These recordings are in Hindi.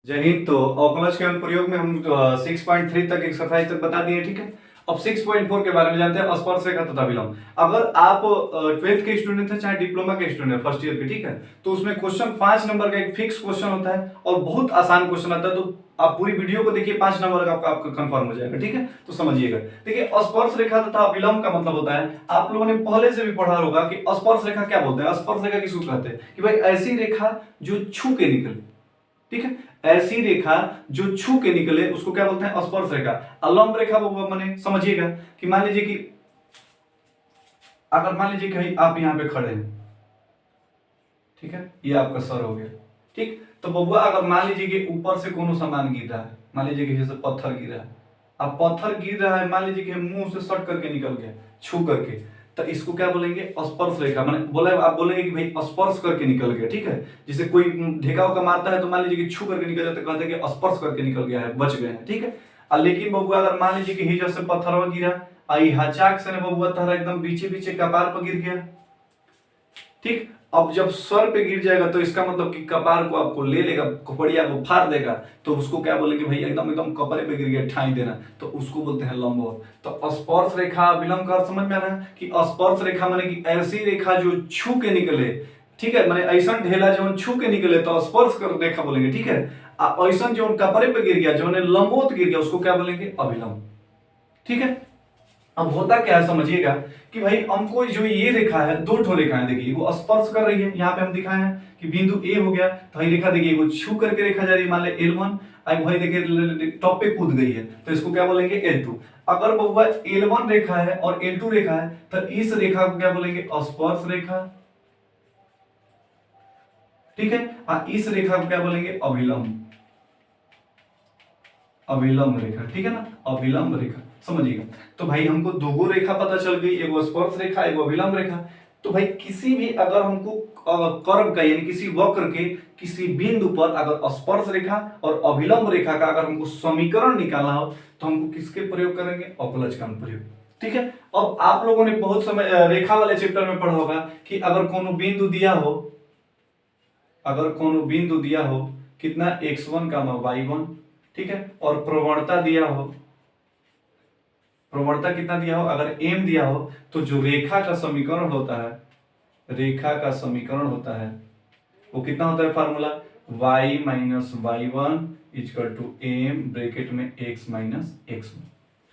जय हिंद। तो अवकलज के अनुप्रयोग में हम 6.3 तक एक्सरसाइज तक बता दिए, ठीक है। अब 6.4 के बारे में जानते हैं, स्पर्श रेखा तथा विलंब। अगर आप 12th के स्टूडेंट हैं, चाहे डिप्लोमा के स्टूडेंट फर्स्ट ईयर के, ठीक है, तो उसमें क्वेश्चन 5 नंबर का एक फिक्स क्वेश्चन होता है और बहुत आसान क्वेश्चन आता है। तो आप पूरी वीडियो को देखिए, 5 नंबर का आपका कंफर्म हो जाएगा, ठीक है। तो समझिएगा, देखिए स्पर्श रेखा तथा विलंब का मतलब होता है, आप लोगों ने पहले से भी पढ़ा होगा कि स्पर्श रेखा क्या बोलते हैं। स्पर्श रेखा किसको कहते हैं कि भाई ऐसी रेखा जो छू के निकले, ठीक है। ऐसी रेखा जो छू के निकले उसको क्या बोलते हैं, स्पर्श रेखा। लंब रेखा वो माने समझिएगा कि मान लीजिए कि अगर मान लीजिए कि आप यहां पे खड़े हैं, ठीक है, ये आपका सर हो गया, ठीक। तो बबुआ अगर मान लीजिए कि ऊपर से कोनो सामान गिर रहा है, मान लीजिए कि जैसे पत्थर गिर रहा है, अब पत्थर गिर रहा है, मान लीजिए कि मुंह से सट करके निकल गया, छू करके, तो इसको क्या बोलेंगे, स्पर्श रेखा। माने बोले आप बोलेंगे कि भाई स्पर्श करके निकल गया, ठीक है। जैसे कोई ढेका उका मारता है तो मान लीजिए कि छू करके निकल जाता है, कहते हैं कि स्पर्श करके निकल गया है, बच गए हैं, ठीक है। लेकिन बबुआ अगर मान लीजिए कि हिजर से पत्थरवा गिरा, आई हचाक से बबुआ तारा एकदम बीचे बीचे कपार पर गिर गया, ठीक। अब जब सर पे गिर जाएगा तो इसका मतलब कि कपार को आपको ले लेगा, खोपड़िया को फाड़ देगा, तो उसको क्या बोलेंगे भाई, एकदम एकदम कपड़े पे गिर गया, ठाई देना, तो उसको बोलते हैं लंब। तो स्पर्श रेखा विलंब का समझ में आ रहा है कि स्पर्श रेखा माने कि ऐसी रेखा जो छू के निकले, ठीक है, माने ऐसा ढेला जो छू के निकले तो स्पर्श कर रेखा बोलेंगे, ठीक है। ऐसा जो कपड़े पे गिर गया, जो लंबोत गिर गया, उसको क्या बोलेंगे, अभिलंब, ठीक है। अब होता क्या है समझिएगा कि भाई हमको जो ये रेखा है, दो ठो रेखा है, देखिए वो स्पर्श कर रही है। यहाँ पे हम दिखाए हैं कि बिंदु ए हो गया, तो ये रेखा देखिए वो छू करके रेखा जा रही है, मान ले L1, आई भाई देखिए टॉप पे कूद गई है, तो इसको क्या बोलेंगे, L2। अगर बबुआ L1 रेखा है और L2 रेखा है, तो इस रेखा को क्या बोलेंगे, स्पर्श रेखा, ठीक है। इस रेखा को क्या बोलेंगे, अभिलंब, अभिलंब रेखा, ठीक है ना, अभिलंब रेखा, समझिएगा। तो भाई हमको दो रेखा पता चल गई, एगो स्पर्श रेखा, एगो अभिलंब रेखा। तो भाई किसी भी अगर हमको कर्व का यानी किसी वक्र के किसी बिंदु पर अगर स्पर्श रेखा और अभिलंब रेखा का अगर हमको समीकरण निकालना हो तो हमको किसके प्रयोग करेंगे, अवकलज का प्रयोग, ठीक है। अब आप लोगों ने बहुत समय रेखा वाले चैप्टर में पढ़ा होगा कि अगर कोनो बिंदु दिया हो, अगर कोनो बिंदु दिया हो कितना x1 का y1, ठीक है, और प्रवणता दिया हो, प्रवणता कितना दिया हो, अगर m दिया हो, तो जो रेखा का समीकरण होता है, रेखा का समीकरण होता है वो कितना होता है, formula y minus y1 equal to m bracket में x माइनस x1,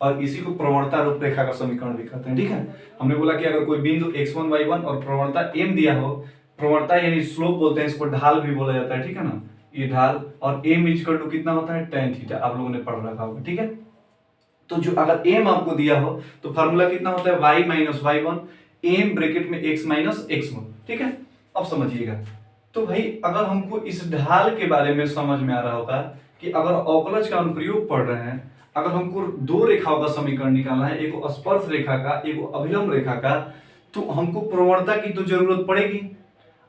और इसी को प्रवणता रूप रेखा का समीकरण भी कहते हैं, ठीक है। हमने बोला कि अगर कोई बिंदु x1 y1 और प्रवणता m दिया हो, प्रवणता यानी स्लोप बोलते हैं, इसको ढाल भी बोला जाता है, ठीक है ना, ये ढाल, और m इक्वल टू कितना होता है, tan थीटा, आप लोगों ने पढ़ रखा होगा, ठीक है। तो जो अगर m आपको दिया हो तो फार्मूला कितना होता है, y minus y1 m bracket में x माइनस x1, ठीक है। अब समझिएगा, तो भाई अगर हमको इस ढाल के बारे में समझ में आ रहा होगा कि अगर अवकलज का अनुप्रयोग पढ़ रहे हैं, अगर हमको दो रेखाओं का समीकरण निकालना है, एक स्पर्श रेखा का, एक अभिलंब रेखा का, तो हमको प्रवणता की तो जरूरत पड़ेगी।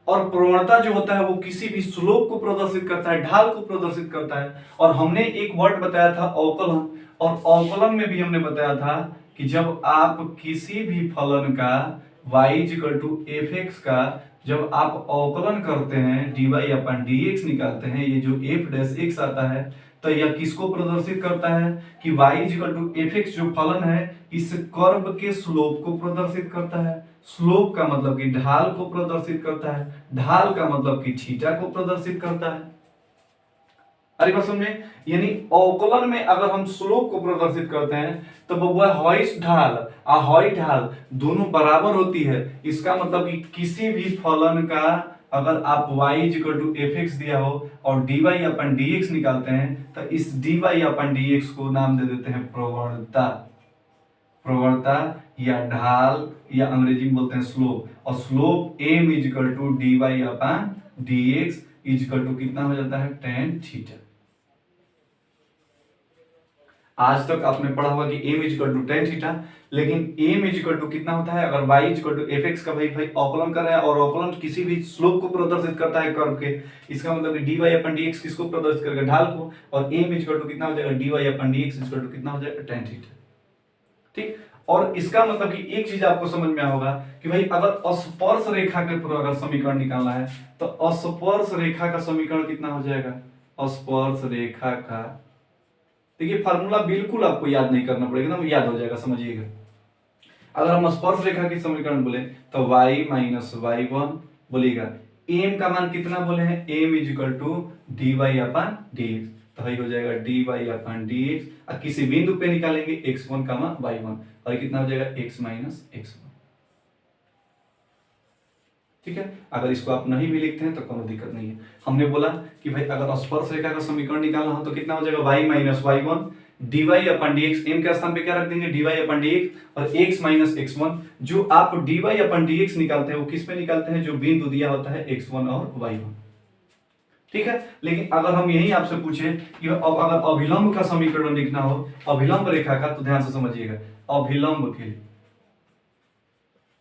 और प्रवणता जो होता है वो किसी भी स्लोप को प्रदर्शित करता है, ढाल को प्रदर्शित करता है। और हमने एक वर्ड बताया था अवकलन, और अवकलन में भी हमने बताया था कि जब आप किसी भी फलन का y equal to f x का जब आप अवकलन करते हैं, dy अपन dx निकालते हैं, ये जो f डैश x आता है, तो यह किसको प्रदर्शित करता है कि y equal to f x जो फलन है इस कर्व के स्लोप को प्रदर्शित करता है। स्लोप का मतलब कि ढाल को प्रदर्शित करता है, ढाल का मतलब कि थीटा को प्रदर्शित करता है। अरे बात समझे, यानी अवकलन में अगर हम स्लोप को प्रदर्शित करते हैं तो बबुआ हॉइस ढाल और हॉई ढाल दोनों बराबर होती है। इसका मतलब कि किसी भी फलन का अगर आप y equal to f x दिया हो और dy अपन dx निकालते हैं, तो इस dy अपन dx को नाम दे देते हैं प्रवणता, प्रवणता या ढाल, या अंग्रेजी में बोलते हैं स्लोप। और slope m equal to dy upon dx equal to कितना हो जाता है, tan थीटा। आज तक आपने पढ़ा होगा कि m equal to tan theta, लेकिन m इक्वल टू कितना होता है, अगर y equal to f x का भाई अवकलन कर रहा है और अवकलन किसी भी स्लोप को प्रदर्शित करता है कर्व के, इसका मतलब कि dy अपन dx किसको प्रदर्शित करेगा, ढाल को, और m इक्वल टू कितना हो जाएगा, dy upon dx equal to कितना हो जाएगा, tan थीटा, ठीक। और इसका मतलब कि एक चीज आपको समझ में होगा कि भाई अगर स्पर्श रेखा के अगर समीकरण निकालना है तो स्पर्श रेखा का समीकरण कितना हो जाएगा, स्पर्श रेखा का, देखिए फार्मूला बिल्कुल आपको याद नहीं करना पड़ेगा ना, याद हो जाएगा, समझिएगा। अगर हम स्पर्श रेखा की समीकरण बोले तो y माइनस वाई वन, बोलिएगा m का मान कितना बोले हैं, m is equal to d y upon d x, तो वही हो जाएगा d y upon d x, और किसी बिंदु पे निकालेंगे x1 का मान y1, और कितना हो जाएगा x माइनस x1। ठीक है, अगर इसको आप नहीं भी लिखते हैं तो कोई दिक्कत नहीं है। हमने बोला कि भाई अगर स्पर्श रेखा का समीकरण निकालना हो तो कितना हो जाएगा, y minus y one d y upon d x, m के स्थान पे क्या रख देंगे, d y upon d x, और x माइनस एक्स वन। जो आप d y upon d x निकालते हैं वो किस पे निकालते हैं, जो बिंदु दिया होता है x1 और y1। ठीक है, लेकिन अगर हम यही आपसे पूछे कि अगर अभिलंब का समीकरण लिखना हो, अभिलंब रेखा का, तो ध्यान से समझिएगा, अभिलंब के लिए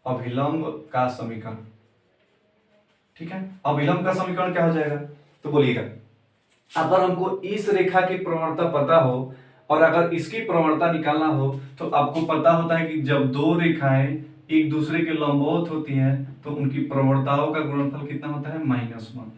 अभिलंब का समीकरण, ठीक है, अभिलंब का समीकरण क्या हो जाएगा, तो बोलिएगा अगर हमको इस रेखा की प्रवणता पता हो और अगर इसकी प्रवणता निकालना हो, तो आपको पता होता है कि जब दो रेखाएं एक दूसरे के लंबवत होती हैं तो उनकी प्रवणताओं का गुणनफल कितना होता है, -1।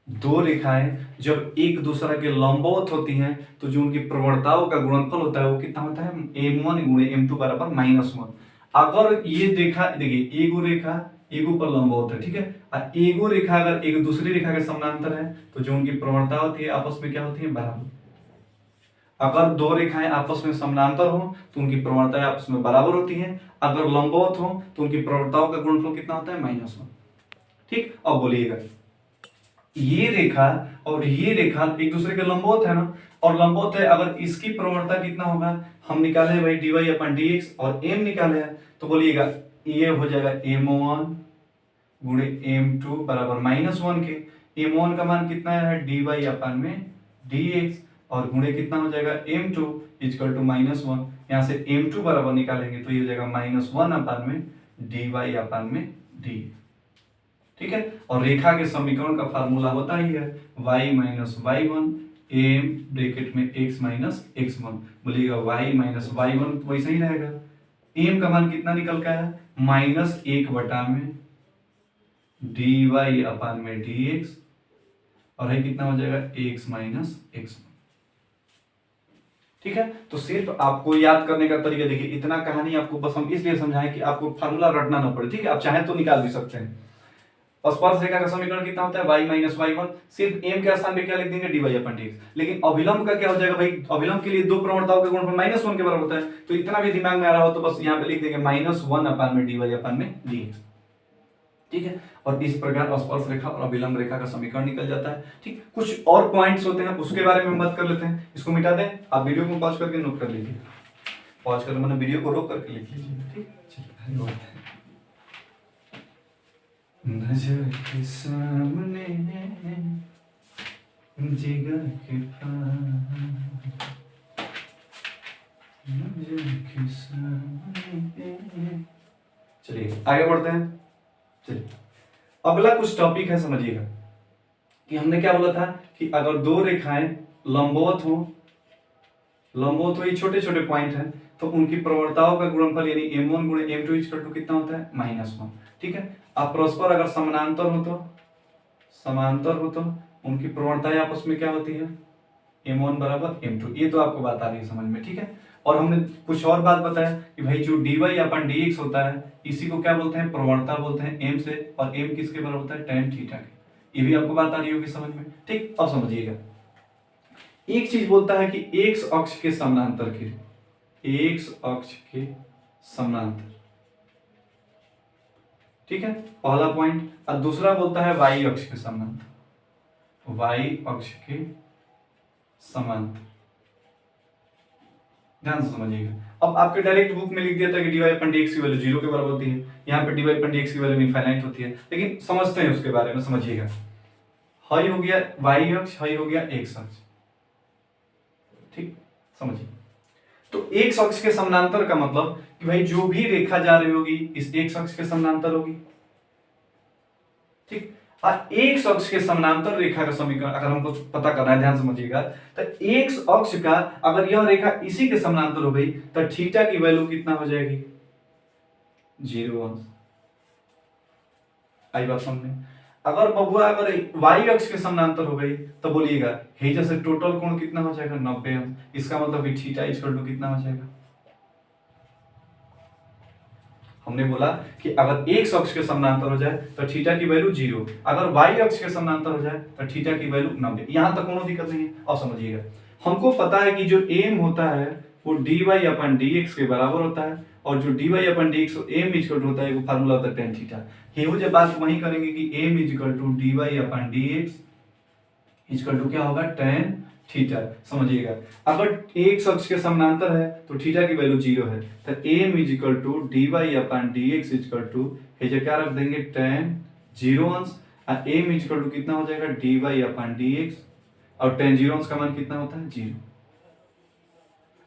दो रेखाएं जब एक दूसरे के लंबवत होती हैं तो जो उनकी प्रवणताओं का गुणनफल होता है वो कितना होता है, m1 गुणे m2 बराबर -1। अगर ये देखा, देखिए एगो रेखा एगो पर लंबवत है, ठीक है, और एगो रेखा अगर एक दूसरी रेखा के समानांतर है तो जो उनकी प्रवणता होती है आपस में क्या होती है, बराबर। अगर दो रेखाएं आपस में समानांतर हो तो उनकी प्रवणताएं आपस में बराबर होती हैं, अगर लंबवत हो तो उनकी प्रवणताओं का गुणनफल कितना होता है, -1। ठीक, अब बोलिएगा ये रेखा और ये रेखा एक दूसरे के लंबवत है ना, और लंबवत है, अगर इसकी प्रवणता कितना होगा, हम निकाले भाई D y upon d x और m निकाले हैं, तो बोलिएगा ये हो जाएगा m1 गुणे m2 बराबर -1 के, m1 का मान कितना है, डी वाई अपन में dx, और गुणे कितना हो जाएगा m2 इक्वल टू -1, यहाँ से m2 बराबर निकालेंगे तो ये हो जाएगा -1 अपन में डी वाई अपन में dx। ठीक है, और रेखा के समीकरण का फार्मूला होता ही है y minus y one m bracket में x माइनस x1, बोलिएगा y माइनस वाई वन वैसे ही रहेगा, m का मान कितना निकल का है, -1 बटा में डी वाई अपन में डी एक्स, और है कितना हो जाएगा x माइनस x1। ठीक है, तो सिर्फ आपको याद करने का तरीका देखिए, इतना कहानी आपको बस हम इसलिए समझाएं कि आपको फार्मूला रटना ना पड़े। ठीक है, आप चाहें तो निकाल भी सकते हैं। स्पर्श रेखा का समीकरण कितना होता है, y माइनस वाई वन, सिर्फ m के स्थान पे क्या लिख देंगे, dy अपन dx। लेकिन अभिलंब का क्या हो जाएगा भाई, अभिलंब के लिए दो प्रवणताओं का गुणनफल -1 के बराबर होता है, तो इतना भी दिमाग में आ रहा हो तो बस यहाँ पे लिख देंगे -1 अपन में dy अपन में dx। ठीक है, और इस प्रकार स्पर्श रेखा और अभिलंब रेखा का समीकरण निकल जाता है। ठीक, कुछ और पॉइंट्स होते हैं उसके बारे में बात कर लेते हैं, इसको मिटा दें, आप वीडियो को पॉज करके नोट कर लीजिए, पॉज कर मैंने वीडियो को रोक करके लिख लीजिए। ठीक, चलिए नजर के सामने जिगर के पास, नजर के सामने। चलिए आगे बढ़ते हैं। चलिए अगला कुछ टॉपिक है, समझिएगा कि हमने क्या बोला था कि अगर दो रेखाएं लंबवत हो, ये छोटे छोटे पॉइंट हैं, तो उनकी प्रवणताओं का गुणनफल यानी m1 गुणे m2 इक्वल टू कितना होता है, -1। ठीक है, अब परस्पर अगर समानांतर हो तो उनकी प्रवणताएं आपस में क्या होती है, m1 बराबर m2। ये तो आपको बात आ रही है समझ में। ठीक है, और हमने कुछ और बात बताया कि भाई जो dy अपन dx होता है इसी को क्या बोलते हैं, प्रवणता बोलते हैं m से, और m किसके बराबर होता है, tan थीटा के। ये भी आपको बात आ रही होगी समझ में। ठीक, अब समझिएगा एक चीज बोलता है कि x अक्ष के समानांतर के, x अक्ष के समानांतर, ठीक है, पहला पॉइंट। और दूसरा बोलता है y अक्ष के समानांतर, y अक्ष के समांतर। ध्यान से समझिएगा। अब आपके डायरेक्ट बुक में लिख दिया था कि dy अपन dx की वैल्यू 0 के बराबर होती है, यहाँ पे dy अपन dx की वैल्यू इनफाइनाइट होती है, लेकिन समझते हैं उसके बारे में। समझिएगा, हाई हो गया y अक्ष, हाई हो गया x अक्ष। ठीक, समझिए, तो x अक्ष के समानांतर का मतलब कि भाई जो भी रेखा जा रही होगी इस x अक्ष के समानांतर होगी। ठीक, और x अक्ष के समानांतर रेखा का समीकरण अगर हमको पता करना है, ध्यान समझिएगा, तो x अक्ष का अगर यह रेखा इसी के समानांतर हो गई तो थीटा की वैल्यू कितना हो जाएगी, 0 अंश। आई बात समझ में। अगर बबुआ अगर y अक्ष के समानांतर हो गई तो बोलिएगा हेजा से टोटल कोण कितना हो जाएगा 90 अंश। इसका मतलब कि थीटा इक्वल टू कितना हो जाएगा, हमने बोला कि अगर x अक्ष के समानांतर हो जाए तो थीटा की वैल्यू 0, अगर y अक्ष के समानांतर हो जाए तो थीटा की वैल्यू 90। यहां तक कोनो दिक्कत नहीं है। अब समझिएगा, हमको पता है कि जो m होता है वो dy अपन dx के बराबर होता है, और जो dy upon dx m equal होता है वो फार्मूला होता है tan थीटा। ये वो जब बात वही करेंगे कि m equal to dy upon dx equal to क्या होगा tan थीटा। समझिएगा, अगर x अक्ष के समानांतर है तो थीटा की वैल्यू 0 है, तो m equal to dy upon dx equal to ये क्या रख देंगे tan 0 अंश, और m इक्वल टू कितना हो जाएगा dy अपन dx, और tan 0 अंश का मान कितना होता है 0।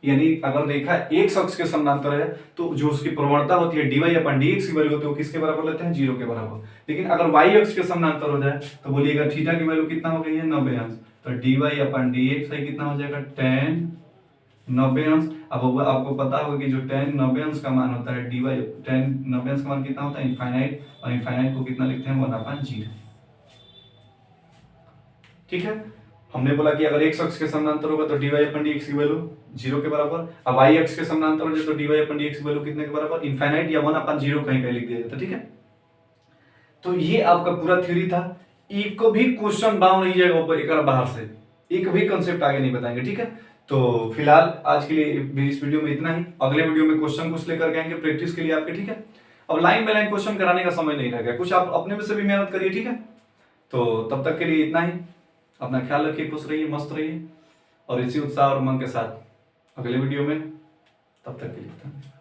यानी अगर रेखा x अक्ष के समानांतर है तो जो उसकी प्रवणता होती है dy अपन dx की वैल्यू होती है वो किसके बराबर लेते हैं 0 के बराबर। लेकिन अगर y अक्ष के समानांतर हो जाए तो बोलिएगा थीटा की वैल्यू कितना हो गई है 90 अंश, तो dy अपन dx है कितना हो जाएगा tan 90 अंश। अब आपको पता होगा कि जो tan 90 अंश का मान होता है dy tan 90 अंश का मान कितना होता है इनफाइनाइट, और इनफाइनाइट को कितना लिखते हैं 1/0। ठीक है, हमने बोला कि अगर x अक्ष के समानांतर होगा तो dy अपन dx की वैल्यू 0 के बराबर, अब y अक्ष के समानांतर हो जाए तो dy अपन dx की वैल्यू कितने के बराबर इनफाइनाइट या 1/0 कहीं कहीं लिख दिया जाता है। ठीक है, तो ये आपका पूरा थ्योरी था। एक भी क्वेश्चन बाउंड नहीं जाएगा ऊपर एक बाहर से, एक भी कांसेप्ट आगे नहीं बताएंगे। ठीक है, तो फिलहाल आज के लिए इस वीडियो में इतना ही। अगले वीडियो में क्वेश्चन कुछ लेकर के आएंगे प्रैक्टिस के लिए आपके। ठीक है, अब लाइन बाय लाइन क्वेश्चन कराने का समय नहीं रहेगा, कुछ आप अपने में से भी मेहनत करिए। ठीक है, तो तब तक के लिए इतना ही। अपना ख्याल रखिए, खुश रहिए, मस्त रहिए, और इसी उत्साह और उमंग के साथ अगले वीडियो में, तब तक के लिए।